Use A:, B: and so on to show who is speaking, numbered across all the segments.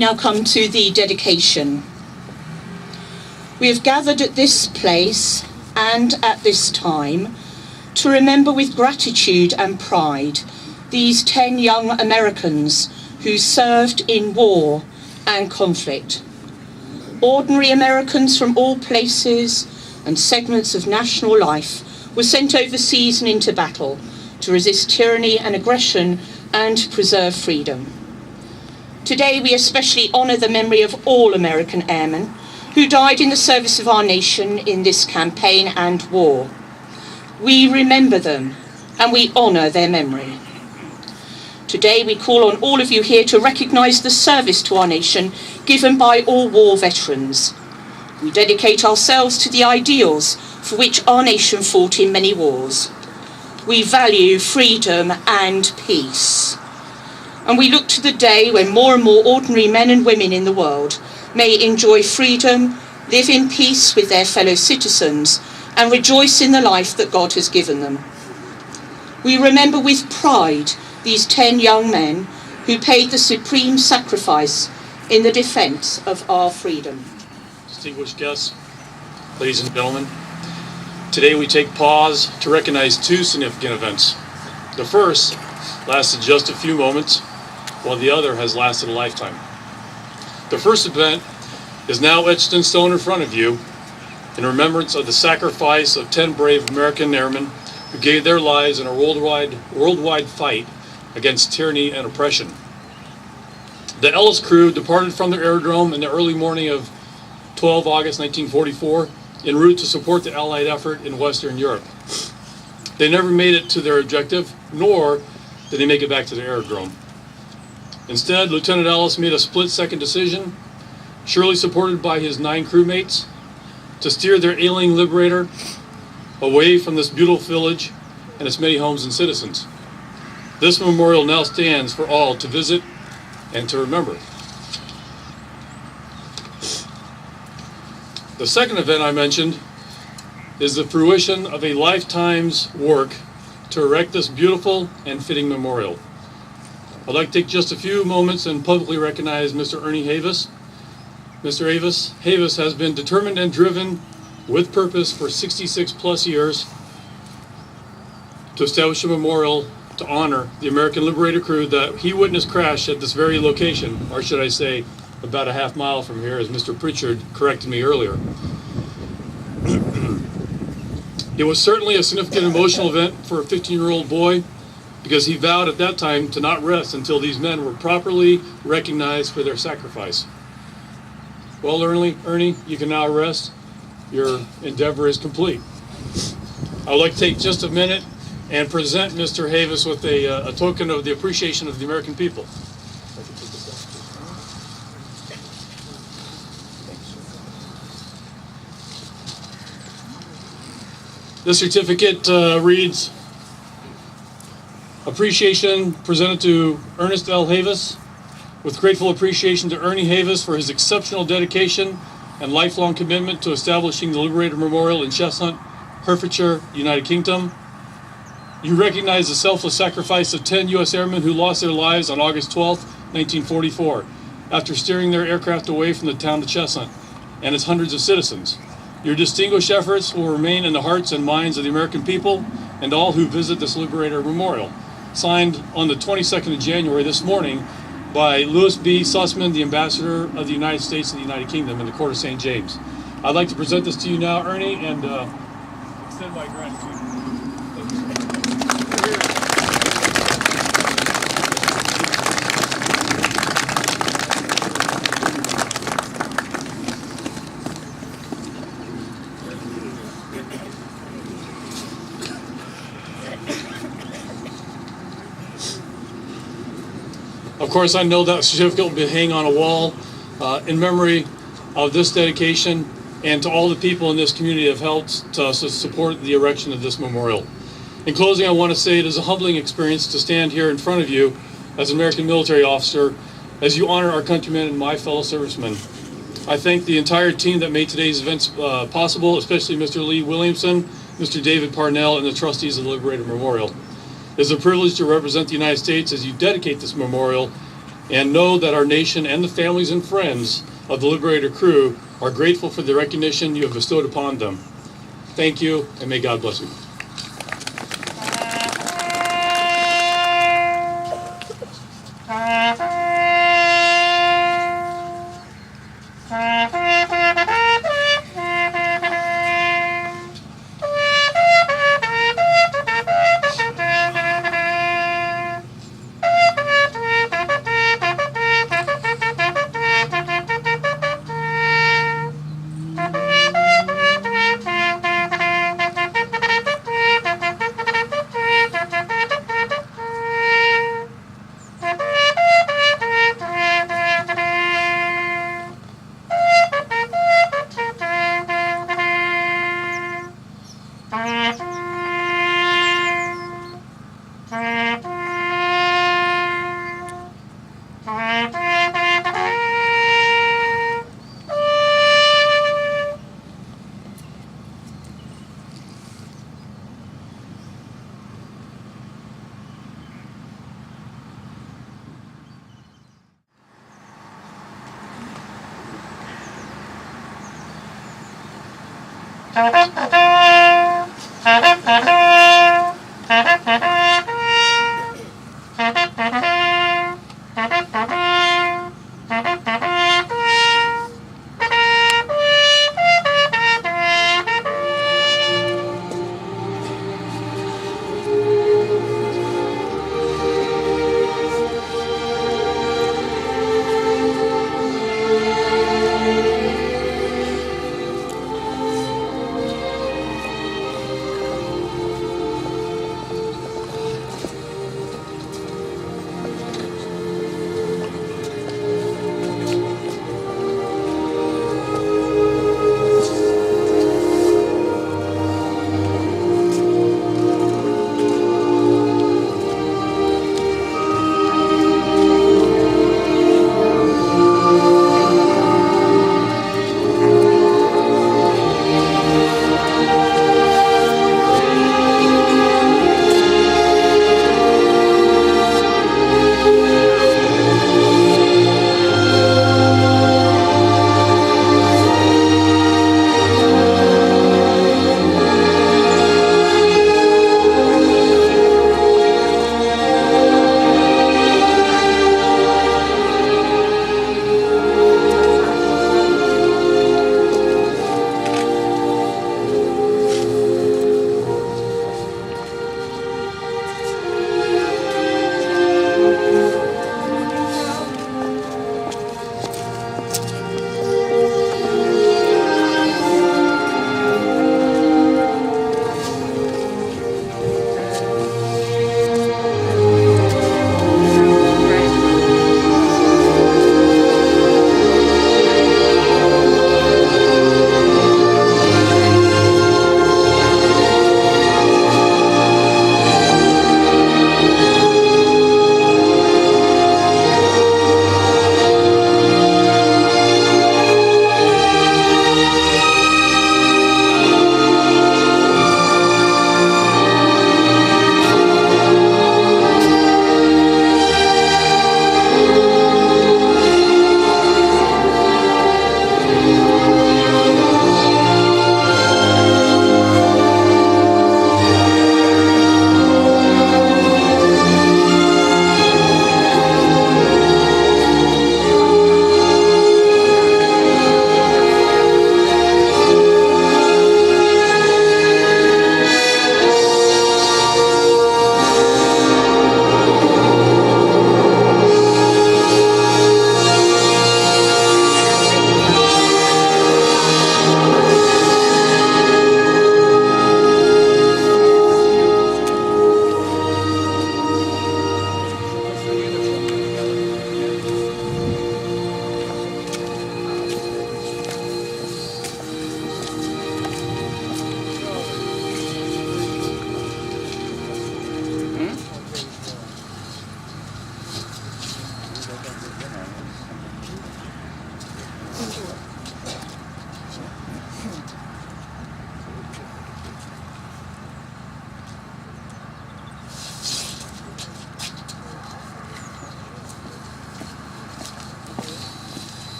A: We now come to the dedication. We have gathered at this place and at this time to remember with gratitude and pride these 10 young Americans who served in war and conflict. Ordinary Americans from all places and segments of national life were sent overseas and into battle to resist tyranny and aggression and preserve freedom. Today we especially honour the memory of all American airmen who died in the service of our nation in this campaign and war. We remember them and we honour their memory. Today we call on all of you here to recognise the service to our nation given by all war veterans. We dedicate ourselves to the ideals for which our nation fought in many wars. We value freedom and peace. And we look to the day when more and more ordinary men and women in the world may enjoy freedom, live in peace with their fellow citizens, and rejoice in the life that God has given them. We remember with pride these 10 young men who paid the supreme sacrifice in the defence of our freedom.
B: Distinguished guests, ladies and gentlemen, today we take pause to recognize 2 significant events. The first lasted just a few moments, while the other has lasted a lifetime. The first event is now etched in stone in front of you in remembrance of the sacrifice of 10 brave American airmen who gave their lives in a worldwide fight against tyranny and oppression. The Ellis crew departed from their aerodrome in the early morning of 12 August 1944 en route to support the Allied effort in Western Europe. They never made it to their objective, nor did they make it back to their aerodrome. Instead, Lieutenant Ellis made a split-second decision, surely supported by his 9 crewmates, to steer their ailing Liberator away from this beautiful village and its many homes and citizens. This memorial now stands for all to visit and to remember. The second event I mentioned is the fruition of a lifetime's work to erect this beautiful and fitting memorial. I'd like to take just a few moments and publicly recognize Mr. Ernie Havis. Mr. Havis has been determined and driven with purpose for 66 plus years to establish a memorial to honor the American Liberator crew that he witnessed crash at this very location, or should I say about a half mile from here, as Mr. Pritchard corrected me earlier. It was certainly a significant emotional event for a 15-year-old boy, because he vowed at that time to not rest until these men were properly recognized for their sacrifice. Well, Ernie, you can now rest. Your endeavor is complete. I would like to take just a minute and present Mr. Havis with a token of the appreciation of the American people. This certificate reads, appreciation presented to Ernest L. Havis, with grateful appreciation to Ernie Havis for his exceptional dedication and lifelong commitment to establishing the Liberator Memorial in Chestnut, Hertfordshire, United Kingdom. You recognize the selfless sacrifice of 10 U.S. airmen who lost their lives on August 12, 1944, after steering their aircraft away from the town of Chestnut and its hundreds of citizens. Your distinguished efforts will remain in the hearts and minds of the American people and all who visit this Liberator Memorial. Signed on the 22nd of January this morning by Louis B. Sussman, the Ambassador of the United States and the United Kingdom in the Court of St. James. I'd like to present this to you now, Ernie, and extend my gratitude. Of course, I know that certificate will be hanging on a wall in memory of this dedication and to all the people in this community that have helped to support the erection of this memorial. In closing, I want to say it is a humbling experience to stand here in front of you as an American military officer as you honor our countrymen and my fellow servicemen. I thank the entire team that made today's events possible, especially Mr. Lee Williamson, Mr. David Parnell, and the trustees of the Liberator Memorial. It is a privilege to represent the United States as you dedicate this memorial and know that our nation and the families and friends of the Liberator crew are grateful for the recognition you have bestowed upon them. Thank you, and may God bless you.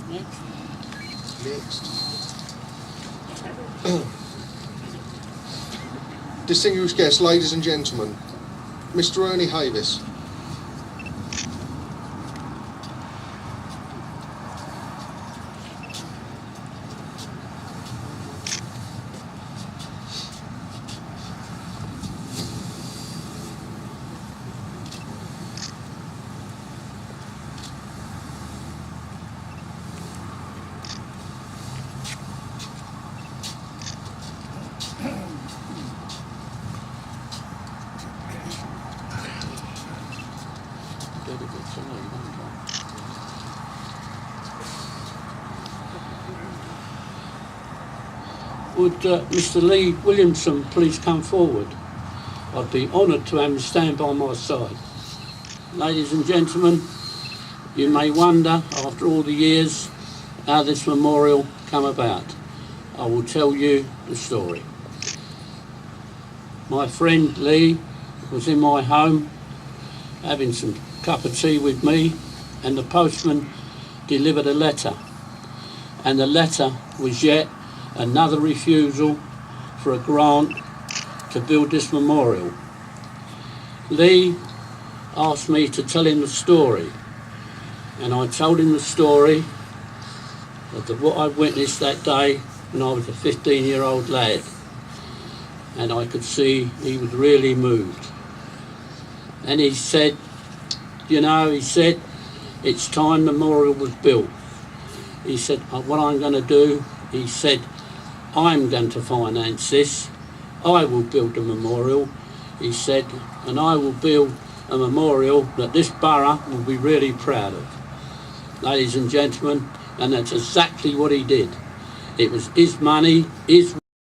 C: Next. Distinguished guests, ladies and gentlemen, Mr. Ernie Havis.
D: Would Mr. Lee Williamson please come forward? I'd be honoured to have him stand by my side. Ladies and gentlemen, you may wonder, after all the years, how this memorial come about. I will tell you the story. My friend Lee was in my home having some cup of tea with me, and the postman delivered a letter. And the letter was yet another refusal for a grant to build this memorial. Lee asked me to tell him the story, and I told him the story of what I witnessed that day when I was a 15-year-old lad, and I could see he was really moved. And he said, it's time the memorial was built. He said, what I'm going to do, he said, I'm going to finance this. I will build a memorial, he said, and I will build a memorial that this borough will be really proud of. Ladies and gentlemen, and that's exactly what he did. It was his money, his